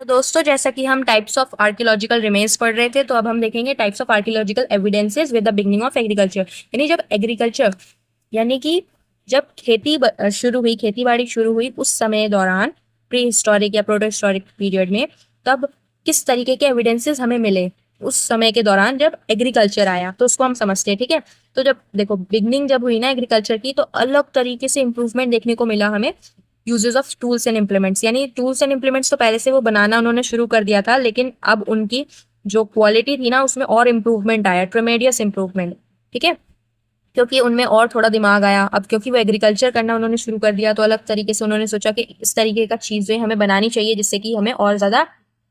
तो दोस्तों, जैसा कि हम टाइप्स ऑफ आर्कियोलॉजिकल रिमेन्स पढ़ रहे थे, तो अब हम देखेंगे types of archaeological evidences with the beginning of agriculture. यानी कि जब शुरू हुई, खेती बाड़ी शुरू हुई, उस समय दौरान प्री हिस्टोरिक या प्रोटो हिस्टोरिक पीरियड में, तब किस तरीके के एविडेंसेस हमें मिले उस समय के दौरान जब एग्रीकल्चर आया, तो उसको हम समझते हैं। ठीक है, तो जब देखो बिगनिंग जब हुई ना एग्रीकल्चर की, तो अलग तरीके से इंप्रूवमेंट देखने को मिला हमें uses of tools and implements. यानी टूल्स एंड इम्प्लीमेंट्स तो पहले से वो बनाना उन्होंने शुरू कर दिया था, लेकिन अब उनकी जो क्वालिटी थी ना, उसमें और इम्प्रूवमेंट आया, ट्रेमेडियस इम्प्रूवमेंट। ठीक है, क्योंकि उनमें और थोड़ा दिमाग आया अब, क्योंकि वो एग्रीकल्चर करना उन्होंने शुरू कर दिया, तो अलग तरीके से उन्होंने सोचा कि इस तरीके का चीजें हमें बनानी चाहिए जिससे कि हमें और ज्यादा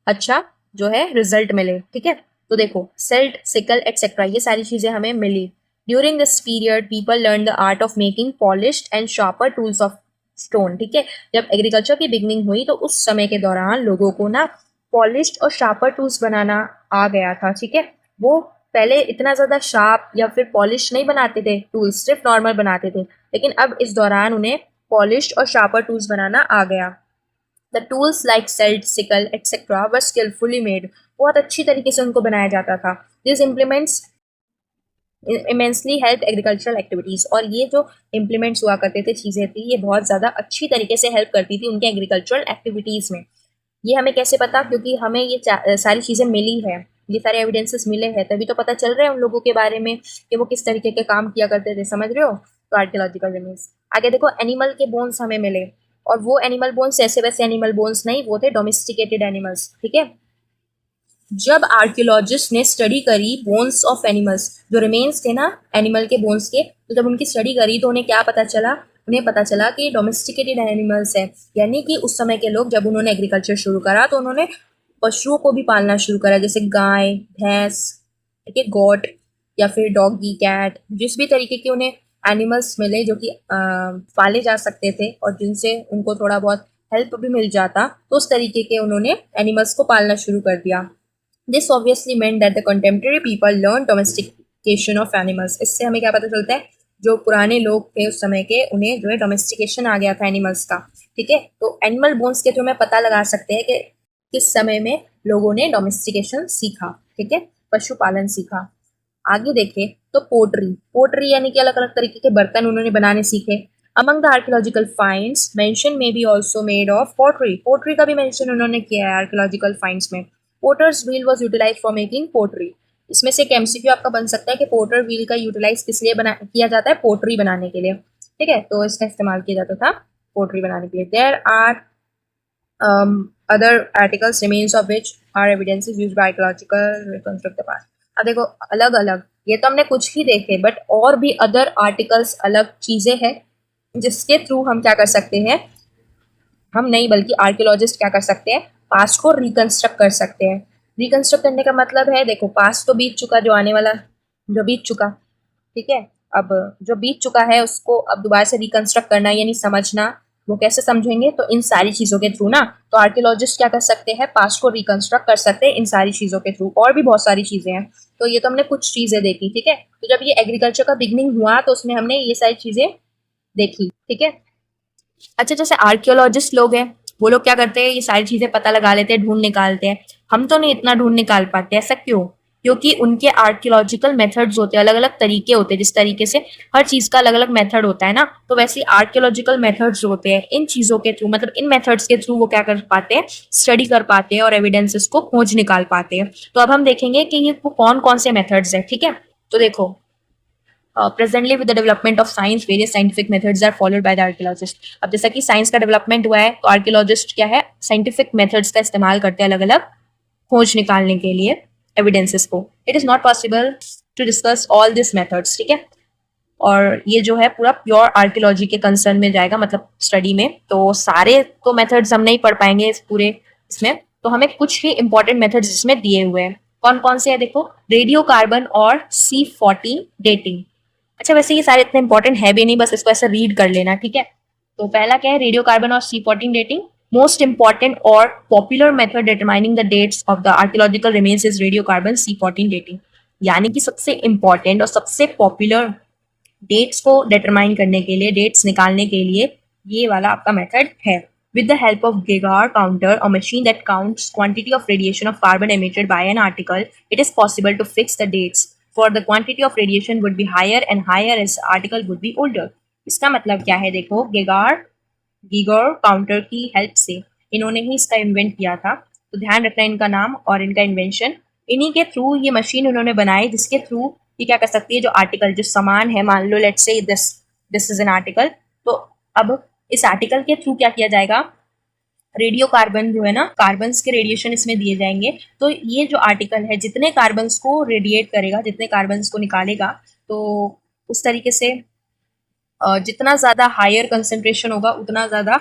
अच्छा जो है रिजल्ट मिले। ठीक है, तो देखो सेल्ट, सिकल एटसेट्रा, ये सारी चीजें हमें मिली। During this period people learn the art of making polished and sharper tools of stone. ठीक है, जब एग्रीकल्चर की बिगनिंग हुई तो उस समय के दौरान लोगों को ना पॉलिश्ड और शार्पर टूल्स बनाना आ गया था। ठीक है, वो पहले इतना ज्यादा शार्प या फिर पॉलिश नहीं बनाते थे टूल्स, सिर्फ नॉर्मल बनाते थे, लेकिन अब इस दौरान उन्हें पॉलिश्ड और शार्पर टूल्स बनाना आ गया। The tools like celt, sickle etcetera were skilfully made, बहुत अच्छी तरीके से उनको बनाया जाता था। This implements immensely help agricultural activities, और ये जो इम्प्लीमेंट्स हुआ करते थे, चीजें थी, ये बहुत ज्यादा अच्छी तरीके से हेल्प करती थी उनके एग्रीकल्चरल एक्टिविटीज में। ये हमें कैसे पता? क्योंकि हमें ये सारी चीजें मिली है, ये सारे एविडेंसेस मिले हैं, तभी तो पता चल रहा है उन लोगों के बारे में कि वो किस तरीके के काम किया करते थे। समझ रहे हो? तो आर्कियोलॉजिकल रिमेन्स। आगे देखो, एनिमल के बोन्स हमें मिले, और वो एनिमल बोन्स ऐसे वैसे एनिमल बोन्स नहीं, वो थे डोमेस्टिकेटेड एनिमल्स। ठीक है, जब आर्कियोलॉजिस्ट ने स्टडी करी बोन्स ऑफ एनिमल्स, जो रिमेन्स थे ना एनिमल के बोन्स के, तो जब उनकी स्टडी करी तो उन्हें क्या पता चला? उन्हें पता चला कि डोमेस्टिकेटेड एनिमल्स है। यानी कि उस समय के लोग, जब उन्होंने एग्रीकल्चर शुरू करा, तो उन्होंने पशुओं को भी पालना शुरू करा, जैसे गाय, भैंस, ठीक है, गोट, या फिर डॉगी, कैट, जिस भी तरीके के उन्हें एनिमल्स मिले जो कि पाले जा सकते थे और जिनसे उनको थोड़ा बहुत हेल्प भी मिल जाता, तो उस तरीके के उन्होंने एनिमल्स को पालना शुरू कर दिया। This obviously meant that the contemporary people learned domestication of animals। इससे हमें क्या पता चलता है? जो पुराने लोग थे उस समय के, उन्हें जो है डोमेस्टिकेशन आ गया था एनिमल्स का। ठीक है, तो एनिमल बोन्स के थ्रू में पता लगा सकते हैं कि किस समय में लोगों ने डोमेस्टिकेशन सीखा। ठीक है, पशुपालन सीखा। आगे देखें तो पोट्री, पोट्री यानी कि अलग अलग तरीके के बर्तन उन्होंने बनाने सीखे। Among the archaeological finds mention may be also made of pottery, pottery का भी मेंशन उन्होंने किया है आर्कियोलॉजिकल फाइंड्स में। Potter's wheel was utilized for making pottery. इसमें से एक एमसीक्यू आपका बन सकता है कि पोटर व्हील का यूटिलाइज किस लिए किया जाता है? पोट्री बनाने के लिए। ठीक है, तो इसका इस्तेमाल किया जाता था पोट्री बनाने के लिए। There are other articles remains of which are evidences used by archaeological reconstruct the past। अब देखो अलग अलग, ये तो हमने कुछ ही देखे, बट और भी अदर आर्टिकल्स, अलग चीजें हैं जिसके थ्रू हम क्या कर सकते हैं, हम नहीं बल्कि आर्कियोलॉजिस्ट क्या कर सकते हैं, पास्ट को रिकंस्ट्रक्ट कर सकते हैं। रिकंस्ट्रक्ट करने का मतलब है, देखो पास्ट तो बीत चुका, जो आने वाला जो बीत चुका, ठीक है, अब जो बीत चुका है उसको अब दोबारा से रिकंस्ट्रक्ट करना यानी समझना। वो कैसे समझेंगे? तो इन सारी चीजों के थ्रू ना। तो आर्कियोलॉजिस्ट क्या कर सकते हैं? पास्ट को रिकंस्ट्रक्ट कर सकते हैं इन सारी चीजों के थ्रू। और भी बहुत सारी चीजें हैं, तो ये तो हमने कुछ चीजें देखी। ठीक है, तो जब ये एग्रीकल्चर का बिगनिंग हुआ तो उसमें हमने ये सारी चीजें देखी। ठीक है, अच्छा, जैसे आर्कियोलॉजिस्ट लोग हैं, वो लोग क्या करते हैं? ये सारी चीजें पता लगा लेते हैं, ढूंढ निकालते हैं। हम तो नहीं इतना ढूंढ निकाल पाते। ऐसा क्यों? क्योंकि उनके आर्कियोलॉजिकल मेथड्स होते हैं, अलग अलग तरीके होते हैं। जिस तरीके से हर चीज का अलग अलग मेथड होता है ना, तो वैसे आर्कियोलॉजिकल मेथड्स होते हैं। इन चीजों के थ्रू, मतलब इन मेथड्स के थ्रू वो क्या कर पाते हैं? स्टडी कर पाते हैं और एविडेंसेस को खोज निकाल पाते हैं। तो अब हम देखेंगे कि ये कौन कौन से मेथड्स है। ठीक है, तो देखो, presently with the development of science various scientific methods are followed by the archaeologist. अब जैसा कि साइंस का डेवलपमेंट हुआ है, तो आर्कियोलॉजिस्ट क्या है? साइंटिफिक मेथड्स का इस्तेमाल करते हैं अलग अलग खोज निकालने के लिए एविडेंसेस को। It is not possible to discuss all this methods. ठीक है, और ये जो है पूरा प्योर आर्कियोलॉजी के कंसर्न में जाएगा, मतलब स्टडी में। तो सारे तो मेथड्स हम नहीं पढ़ पाएंगे इस पूरे इसमें, तो हमें कुछ ही इंपॉर्टेंट मेथड्स इसमें दिए हुए हैं। कौन कौन से है? देखो, रेडियो कार्बन और C14 डेटिंग। अच्छा, वैसे ये सारे इतने इंपॉर्टेंट है भी नहीं, बस इसको ऐसे रीड कर लेना। ठीक है, तो पहला क्या है? रेडियो कार्बन और C14 डेटिंग। मोस्ट इंपॉर्टेंट और popular method determining the dates of the archaeological remains is radio carbon C14 dating. यानी कि सबसे इंपॉर्टेंट और सबसे पॉपुलर डेट्स को डिटरमाइन करने के लिए, डेट्स निकालने के लिए, ये वाला आपका मेथड है। With the help of Geiger counter, a machine that counts quantity of radiation of carbon emitted by an article, it is possible to fix the dates. For the quantity of radiation would be higher and higher as the article would be older. इसका मतलब क्या है देखो, Geiger counter की help से इन्होंने ही इसका invent किया था, तो ध्यान रखना इनका नाम और इनका इन्वेंशन। इन्हीं के थ्रू ये मशीन उन्होंने बनाई जिसके थ्रू ये क्या कर सकती है, जो आर्टिकल जो सामान है, मान लो let's say this is an article, तो अब इस आर्टिकल के थ्रू क्या किया जाएगा, रेडियो कार्बन जो है ना, कार्बन्स के रेडिएशन इसमें दिए जाएंगे, तो ये जो आर्टिकल है जितने कार्बन्स को रेडिएट करेगा, जितने कार्बन्स को निकालेगा, तो उस तरीके से जितना ज़्यादा हायर कंसेंट्रेशन होगा उतना ज़्यादा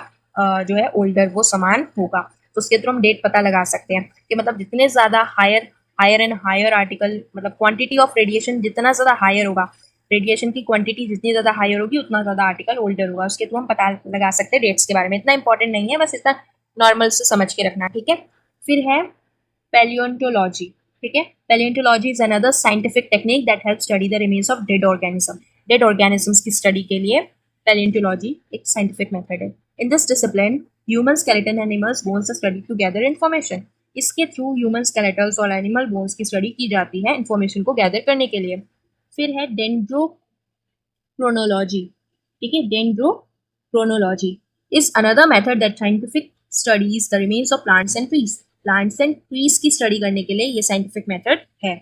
जो है ओल्डर वो सामान होगा। तो उसके थ्रू हम डेट पता लगा सकते हैं कि मतलब जितने ज़्यादा हायर एंड हायर आर्टिकल, मतलब क्वांटिटी ऑफ रेडिएशन जितना ज़्यादा हायर होगा, रेडिएशन की क्वांटिटी जितनी ज़्यादा हायर होगी उतना ज़्यादा आर्टिकल ओल्डर होगा। उसके थ्रू हम पता लगा सकते हैं डेट्स के बारे में। इतना इंपॉर्टेंट नहीं है, बस इतना नॉर्मल से समझ के रखना, ठीक है। फिर है पैलियोंटोलॉजी, ठीक है। Paleontology is another scientific technique that help study the remains of dead organism. Dead organisms की स्टडी के लिए पैलियोंटोलॉजी एक साइंटिफिक मेथड है। In this discipline human skeleton animals bones are study to gather information. इसके through human skeletals और animal bones की study की जाती है इन्फॉर्मेशन को गैदर करने के लिए। फिर है डेंड्रोक्रोनोलॉजी, ठीक है। Dendrochronology is another method that scientific studies the remains of plants and trees. Plants and trees की स्टडी करने के लिए ये साइंटिफिक मेथड है,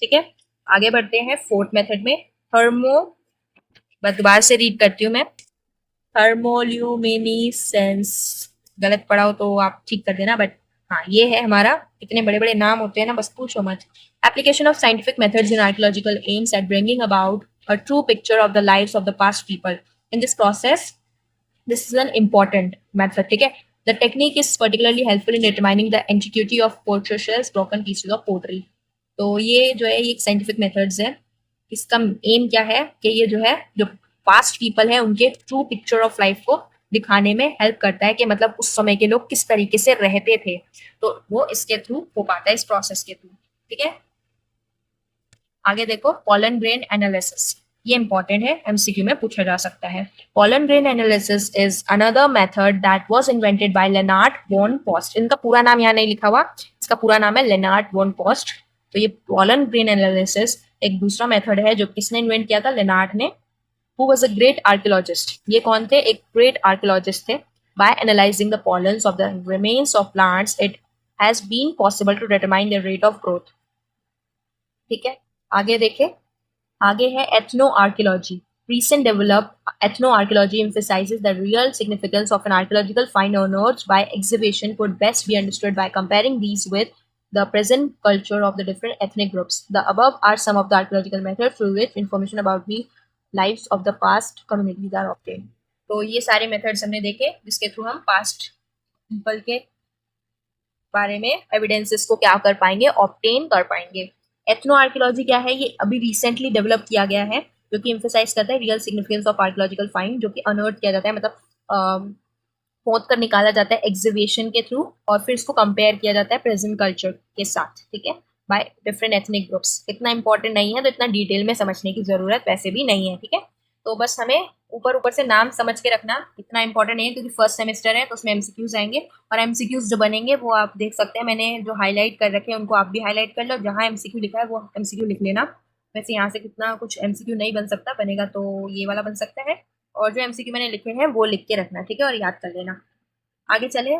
ठीक है। आगे बढ़ते हैं फोर्थ मेथड में, दोबारा से रीड करती हूँ मैं, थर्मोल्यूमिनेसेंस। गलत पढ़ा हो तो आप ठीक कर देना, बट हाँ ये है हमारा। इतने बड़े बड़े नाम होते हैं ना, बस पूछो मत। Application of scientific methods in archaeological aims at bringing about a true picture of the lives of the past people. In this process, this is an important method, ठीक है। The technique is particularly helpful in determining the antiquity of portraits, broken pieces of pottery. तो ये जो है ये एक scientific methods है। इसका एम क्या है कि ये जो है जो पास्ट पीपल है उनके ट्रू पिक्चर ऑफ लाइफ को दिखाने में हेल्प करता है कि मतलब उस समय के लोग किस तरीके से रहते थे, तो वो इसके थ्रू हो पाता है, इस प्रोसेस के थ्रू, ठीक है। आगे देखो, पॉलन ग्रेन एनालिसिस, ये इंपॉर्टेंट है, एमसीक्यू में पूछा जा सकता है। Pollen grain analysis is another method that was invented by Lennart von Post. इनका पूरा नाम यहाँ नहीं लिखा हुआ, इसका पूरा नाम है लेनार्ड वॉन पोस्ट। तो ये पॉलन ग्रेन एनालिसिस एक दूसरा मेथड है जो किसने इन्वेंट किया था, लेनार्ड ने। Who was a great archaeologist, ये कौन थे, एक ग्रेट आर्कियोलॉजिस्ट थे। By analysing the pollens of the remains of plants it has been possible to determine the rate of growth, ठीक है। आगे देखें, आगे है ethnoarchaeology. Recent developed ethnoarchaeology emphasizes the real significance of an archaeological find unearthed by excavation could best be understood by comparing these with the present culture of the different ethnic groups. The above are some of the archaeological methods through which information about the lives of the past communities are obtained. तो ये सारे methods हमने देखे जिसके through हम past people के बारे में एविडेंसेस को क्या कर पाएंगे, ऑब्टेन कर पाएंगे। एथनो आर्कियोलॉजी क्या है, ये अभी रिसेंटली डेवलप किया गया है, जो कि एम्फेसाइज करता है real significance of archaeological find, जो कि अनअर्थ किया जाता है, मतलब खोद कर निकाला जाता है एग्जीबिशन के थ्रू, और फिर इसको कंपेयर किया जाता है प्रेजेंट कल्चर के साथ, ठीक है, बाय डिफरेंट एथनिक ग्रुप्स। इतना इंपॉर्टेंट नहीं है, तो इतना डिटेल में समझने की जरूरत वैसे भी नहीं है, ठीक है। तो बस हमें ऊपर ऊपर से नाम समझ के रखना, इतना इंपॉर्टेंट नहीं है, क्योंकि फर्स्ट सेमेस्टर है तो उसमें एमसीक्यूज आएंगे, और एमसीक्यूज जो बनेंगे वो आप देख सकते हैं, मैंने जो हाईलाइट कर रखे हैं उनको आप भी हाईलाइट कर लो, जहाँ एमसीक्यू लिखा है वो एमसीक्यू लिख लेना। वैसे यहाँ से कितना कुछ एमसीक्यू नहीं बन सकता, बनेगा तो ये वाला बन सकता है, और जो एमसीक्यू मैंने लिखे हैं वो लिख के रखना, ठीक है, और याद कर लेना। आगे चले,